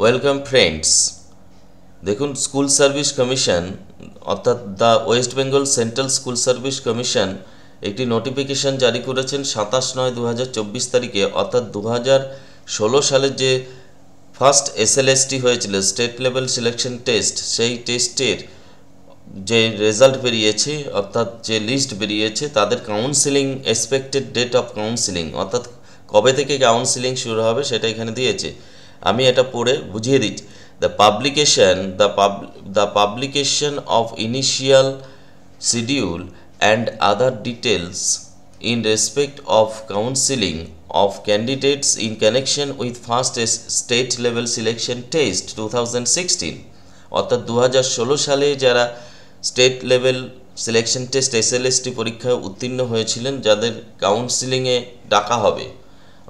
Welcome friends. দেখুন, school service commission অর্থাৎ the West Bengal central school service commission একটি notification জারি করেছেন 27/9/2024 তারিখে, অর্থাৎ 2016 সালের যে ফার্স্ট এসএলএসটি হয়েছিল, স্টেট লেভেল সিলেকশন টেস্ট, সেই টেস্টের যে রেজাল্ট বেরিয়েছে অর্থাৎ যে লিস্ট বেরিয়েছে তাদের counselling expected date of counselling অর্থাৎ কবে থেকে কাউন্সিলিং শুরু হবে সেটা এখানে দিয়েছে। আমি এটা পড়ে বুঝিয়ে দিচ্ছি। The publication of initial schedule and other details in respect of counseling of candidates in connection with first state level selection test 2016, অর্থাৎ 2016 সালে যারা state level selection test SLST পরীক্ষায় উত্তীর্ণ হয়েছিলেন, যাদের কাউন্সিলিংয়ে ডাকা হবে,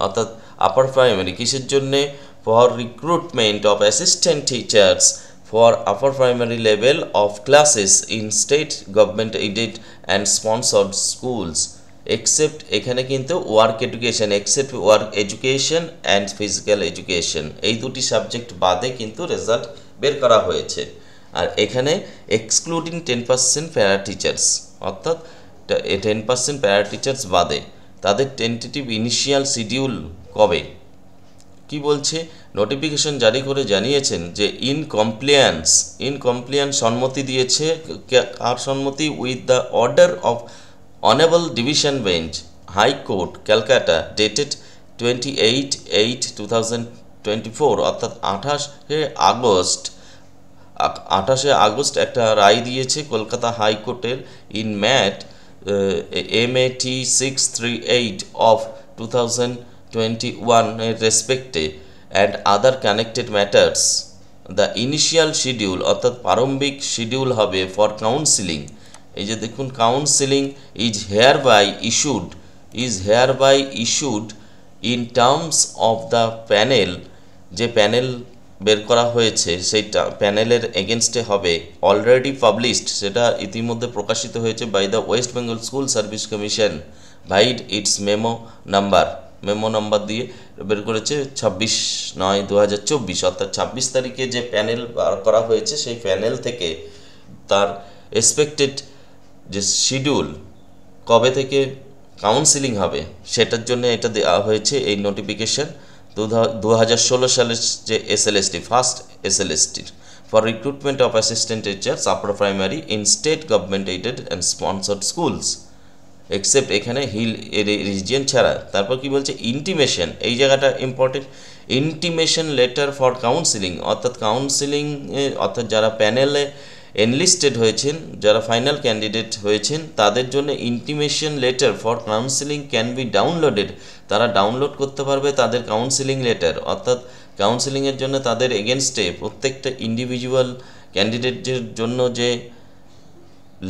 অর্থাৎ আপার প্রাইমারি কিসের জন্যে, for recruitment of assistant teachers for upper primary level of classes in state government aided and sponsored schools except, এখানে কিন্তু work education, except work education and physical education, এই দুটি সাবজেক্ট বাদে কিন্তু রেজাল্ট বের করা হয়েছে। আর এখানে এক্সক্লুডিং 10% প্যারা টিচার্স, অর্থাৎ 10% প্যারা টিচার্স বাদে তাদের টেন্টেটিভ ইনিশিয়াল শিডিউল কবে, কি বলছে, নোটিফিকেশন জারি করে জানিয়েছেন যে ইন কমপ্লিয়ান্স সম্মতি দিয়েছে, কার সম্মতি, with the order of honourable division bench high court Calcutta dated 28/8/2024, অর্থাৎ 28শে আগস্ট একটা রায় দিয়েছে কলকাতা হাইকোর্টের ইন MAT 638 অফ 2021 এর রেসপেক্টে and other connected matters. The initial schedule অর্থাৎ প্রারম্ভিক শিডিউল হবে ফর কাউন্সিলিং, এই যে দেখুন, counselling is here by issued in terms of the panel, যে প্যানেল বের করা হয়েছে সেই প্যানেলের এগেনস্টে হবে, অলরেডি পাবলিশড, সেটা ইতিমধ্যে প্রকাশিত হয়েছে by the West Bengal school service commission vide its memo number দিয়ে বের করেছে 26/9/2024, অর্থাৎ 26 তারিখে যে প্যানেল বার করা হয়েছে সেই প্যানেল থেকে তার এক্সপেক্টেড যে শিডিউল কবে থেকে কাউন্সিলিং হবে সেটার জন্য এটা দেওয়া হয়েছে এই নোটিফিকেশন। 2016 সালের যে এসএলএসটি, ফার্স্ট এসএলএসটির for recruitment of assistant teachers upper primary in state government aided and sponsored schools except, এখানে হিল রিজিয়ন ছাড়া। তারপর কি বলছে, ইন্টিমেশন, এই জায়গাটা important, intimation letter for counselling, অর্থাৎ যারা প্যানেলে এনলিস্টেড হয়েছেন, যারা ফাইনাল ক্যান্ডিডেট হয়েছেন, তাদের জন্য intimation letter for counselling can be downloaded, তারা ডাউনলোড করতে পারবে তাদের কাউন্সিলিং লেটার, অর্থাৎ কাউন্সিলিংয়ের জন্য তাদের এগেনস্টে প্রত্যেকটা ইন্ডিভিজুয়াল ক্যান্ডিডেটের জন্য যে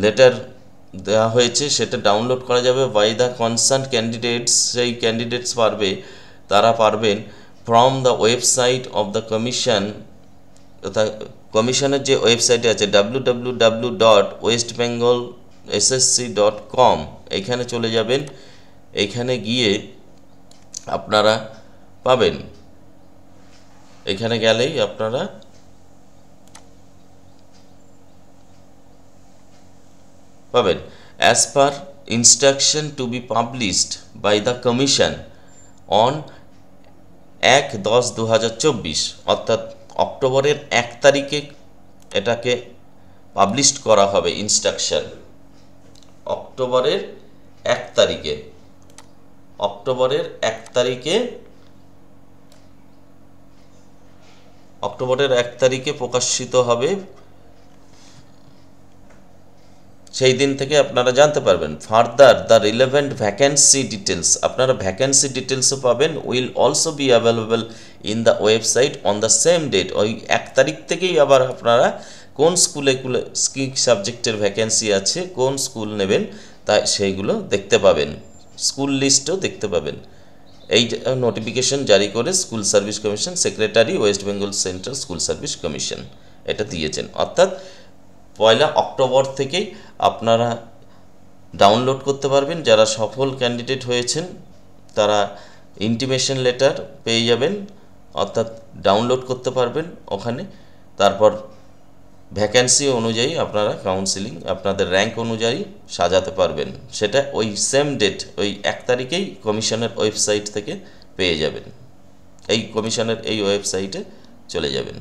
লেটার দেওয়া হয়েছে সেটা ডাউনলোড করা যাবে বাই দ্য কনসার্ন ক্যান্ডিডেটস, সেই ক্যান্ডিডেটস তারা পারবেন from the website of the commission, কমিশনের যে ওয়েবসাইটে আছে www.westbengalssc.com, এখানে চলে যাবেন, এখানে গিয়ে আপনারা পাবেন, এখানে গেলেই আপনারা পাবেন as per instruction to be published by the commission on 1/10/2024, অর্থাৎ অক্টোবরের 1 তারিখে এটাকে পাবলিশ করা হবে ইনস্ট্রাকশন, অক্টোবরের 1 তারিখে প্রকাশিত হবে, সেই দিন থেকে আপনারা জানতে পারবেন। Further the relevant vacancy details, আপনারা ভ্যাকেন্সি ডিটেলসও পাবেন, will also be available in the website on the same date, ওই 1 তারিখ থেকেই আবার আপনারা কোন স্কুলে কী সাবজেক্টের ভ্যাকেন্সি আছে, কোন স্কুল নেবেন তাই সেইগুলো দেখতে পাবেন, স্কুল লিস্টও দেখতে পাবেন। এই নোটিফিকেশন জারি করে school service commission secretary West Bengal central school service commission এটা দিয়েছেন, অর্থাৎ 1 অক্টোবর থেকেই আপনারা ডাউনলোড করতে পারবেন। যারা সফল ক্যান্ডিডেট হয়েছেন তারা ইন্টিমেশন লেটার পেয়ে যাবেন অর্থাৎ ডাউনলোড করতে পারবেন ওখানে। তারপর ভ্যাকেন্সি অনুযায়ী আপনারা কাউন্সিলিং আপনাদের র্যাঙ্ক অনুযায়ী সাজাতে পারবেন। সেটা ওই সেম ডেট, ওই 1 তারিখেই কমিশনের ওয়েবসাইট থেকে পেয়ে যাবেন। এই কমিশনের এই ওয়েবসাইটে চলে যাবেন।